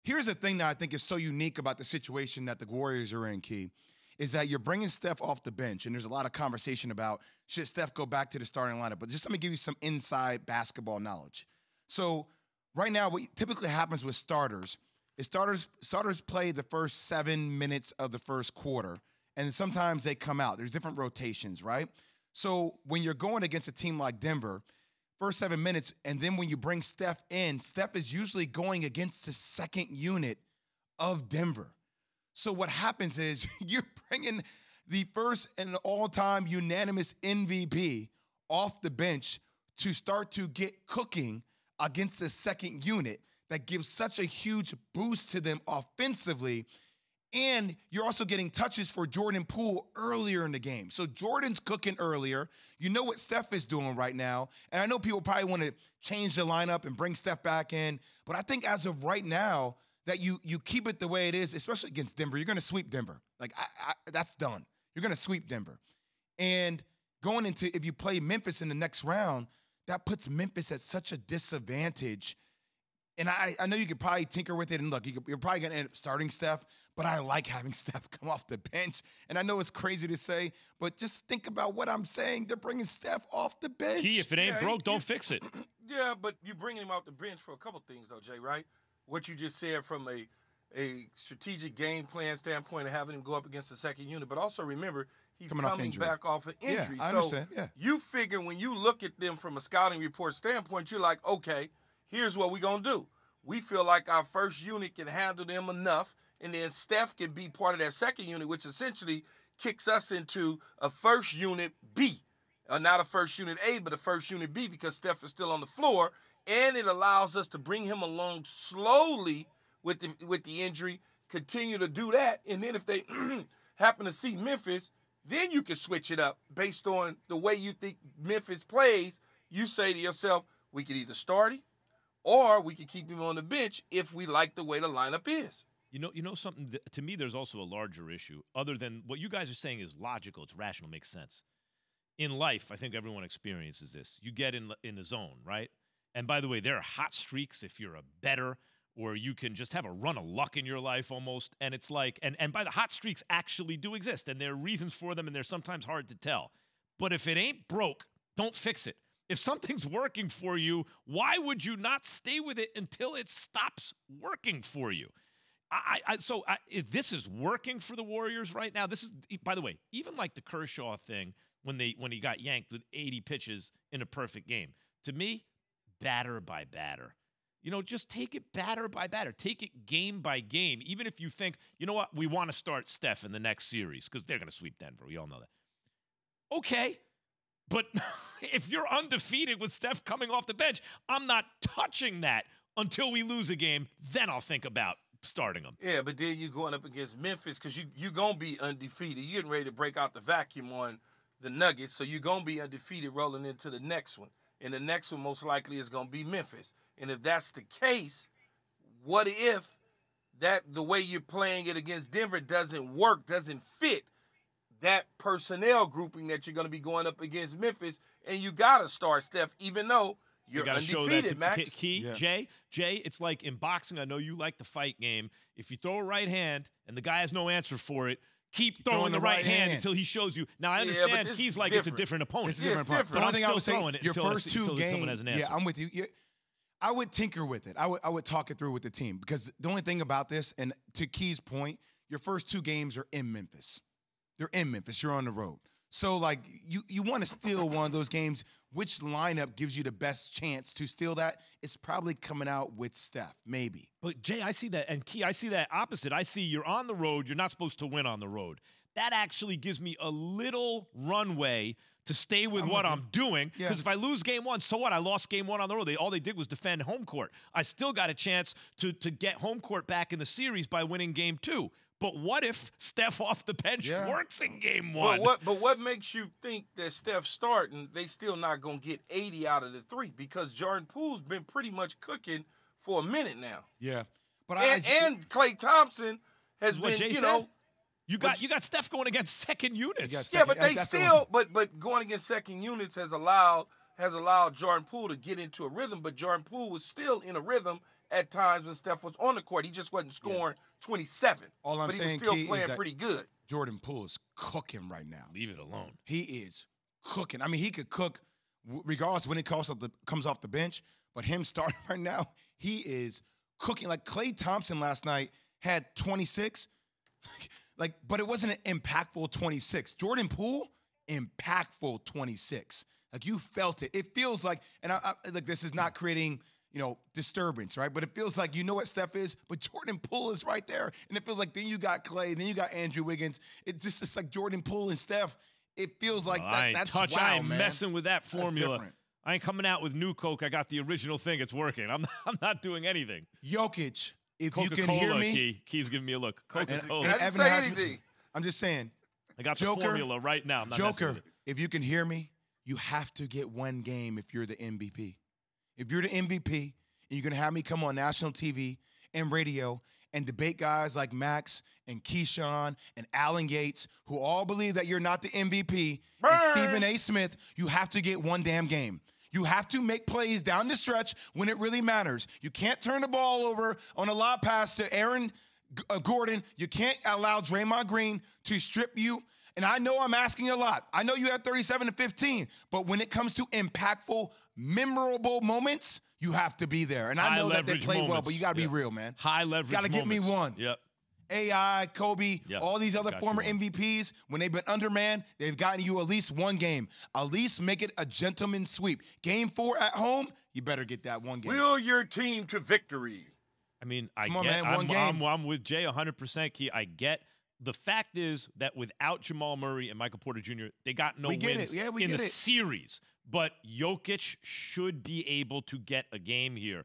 Here's the thing that I think is so unique about the situation that the Warriors are in, Key, is that you're bringing Steph off the bench, and there's a lot of conversation about should Steph go back to the starting lineup. But just let me give you some inside basketball knowledge. So right now, what typically happens with starters is starters play the first 7 minutes of the first quarter, and sometimes they come out. There's different rotations, right? So when you're going against a team like Denver, first 7 minutes, and then when you bring Steph in, Steph is usually going against the second unit of Denver. So what happens is you're bringing the first and all-time unanimous MVP off the bench to start to get cooking against the second unit that gives such a huge boost to them offensively. And you're also getting touches for Jordan Poole earlier in the game. So Jordan's cooking earlier. You know what Steph is doing right now. And I know people probably want to change the lineup and bring Steph back in. But I think as of right now, that you keep it the way it is, especially against Denver. You're going to sweep Denver. Like, that's done. You're going to sweep Denver. And going into, if you play Memphis in the next round, that puts Memphis at such a disadvantage. And I know you could probably tinker with it. And look, you're probably going to end up starting Steph, but I like having Steph come off the bench. And I know it's crazy to say, but just think about what I'm saying. They're bringing Steph off the bench. Key, if it ain't broke, don't fix it. Yeah, but you're bringing him off the bench for a couple things, though, Jay, right? What you just said from a strategic game plan standpoint of having him go up against the second unit. But also remember, he's coming back off an injury. Yeah, I understand. So you figure when you look at them from a scouting report standpoint, you're like, okay, here's what we're going to do. We feel like our first unit can handle them enough, and then Steph can be part of that second unit, which essentially kicks us into a first unit B. Not a first unit A, but a first unit B because Steph is still on the floor, and it allows us to bring him along slowly with the injury, continue to do that, and then if they happen to see Memphis, then you can switch it up based on the way you think Memphis plays. You say to yourself, we could either start him, or we could keep him on the bench if we like the way the lineup is. You know something? To me, there's also a larger issue. Other than what you guys are saying is logical, it's rational, makes sense. In life, I think everyone experiences this. You get in the zone, right? And by the way, there are hot streaks if you're a bettor, or you can just have a run of luck in your life almost. And it's like, and by the hot streaks actually do exist, and there are reasons for them, and they're sometimes hard to tell. But if it ain't broke, don't fix it. If something's working for you, why would you not stay with it until it stops working for you? So if this is working for the Warriors right now, this is, by the way, even like the Kershaw thing when he got yanked with 80 pitches in a perfect game. To me, batter by batter. Just take it batter by batter. Take it game by game. Even if you think, you know what, we want to start Steph in the next series because they're going to sweep Denver. We all know that. Okay. But if you're undefeated with Steph coming off the bench, I'm not touching that until we lose a game. Then I'll think about starting them. Yeah, but then you're going up against Memphis because you're going to be undefeated. You're getting ready to break out the vacuum on the Nuggets, so you're going to be undefeated rolling into the next one. And the next one most likely is going to be Memphis. And if that's the case, what if the way you're playing it against Denver doesn't work, doesn't fit that personnel grouping that you're going to be going up against Memphis, and you got to start Steph, even though you're undefeated, Max. Key, yeah. Jay, it's like in boxing, I know you like the fight game. If you throw a right hand and the guy has no answer for it, keep throwing the right hand until he shows you. Now, I understand Key's like it's a different opponent. It's a different opponent. But I think I would say your first two games, someone has an answer. Yeah, I'm with you. I would tinker with it. I would talk it through with the team because the only thing about this, and to Key's point, your first two games are in Memphis. They're in Memphis. You're on the road. So, like, you want to steal one of those games. Which lineup gives you the best chance to steal that? It's probably coming out with Steph, maybe. But, Jay, I see that. And, Key, I see that opposite. I see you're on the road. You're not supposed to win on the road. That actually gives me a little runway to stay with what I'm doing. Because if I lose game one, so what? I lost game one on the road. All they did was defend home court. I still got a chance to get home court back in the series by winning game two. But what if Steph off the bench works in game one? But what makes you think that Steph starting, they still not going to get 80 out of the three? Because Jordan Poole's been pretty much cooking for a minute now. Yeah. But and Klay Thompson has been, You got Steph going against second units. But they still but going against second units has allowed Jordan Poole to get into a rhythm, but Jordan Poole was still in a rhythm at times when Steph was on the court. He just wasn't scoring 27. All I'm but he saying, was still Key, playing is that pretty good. Jordan Poole is cooking right now. Leave it alone. He is cooking. I mean, he could cook regardless when it comes off the bench, but him starting right now, he is cooking. Like Klay Thompson last night had 26, but it wasn't an impactful 26. Jordan Poole, impactful 26. Like you felt it. It feels like, and I like this is not creating, disturbance, right? But it feels like you know what Steph is, but Jordan Poole is right there. And it feels like then you got Klay, then you got Andrew Wiggins. It's like Jordan Poole and Steph. It feels like that's wow, I ain't man. messing with that formula. I ain't coming out with new Coke. I got the original thing. It's working. I'm not doing anything. Jokic, if Coca-Cola, you can hear me. Key's giving me a look. Coca-Cola. I didn't say anything. I'm just saying. I got the formula right now. I'm not Joker, if you can hear me, you have to get one game if you're the MVP. If you're the MVP and you're going to have me come on national TV and radio and debate guys like Max and Keyshawn and Alan Yates, who all believe that you're not the MVP, and Stephen A. Smith, you have to get one damn game. You have to make plays down the stretch when it really matters. You can't turn the ball over on a lob pass to Aaron Gordon. You can't allow Draymond Green to strip you. And I know I'm asking a lot. I know you had 37 to 15, but when it comes to impactful, memorable moments, you have to be there. And I know that they play well, but you got to be real, man. High leverage Got to get me one. Yep. AI, Kobe, all these other former MVPs, when they've been undermanned, they've gotten you at least one game. At least make it a gentleman's sweep. Game 4 at home, you better get that one game. Will your team to victory? I mean, I'm with Jay 100%, Key. I get. The fact is that without Jamal Murray and Michael Porter Jr., they got no wins in the series. But Jokic should be able to get a game here.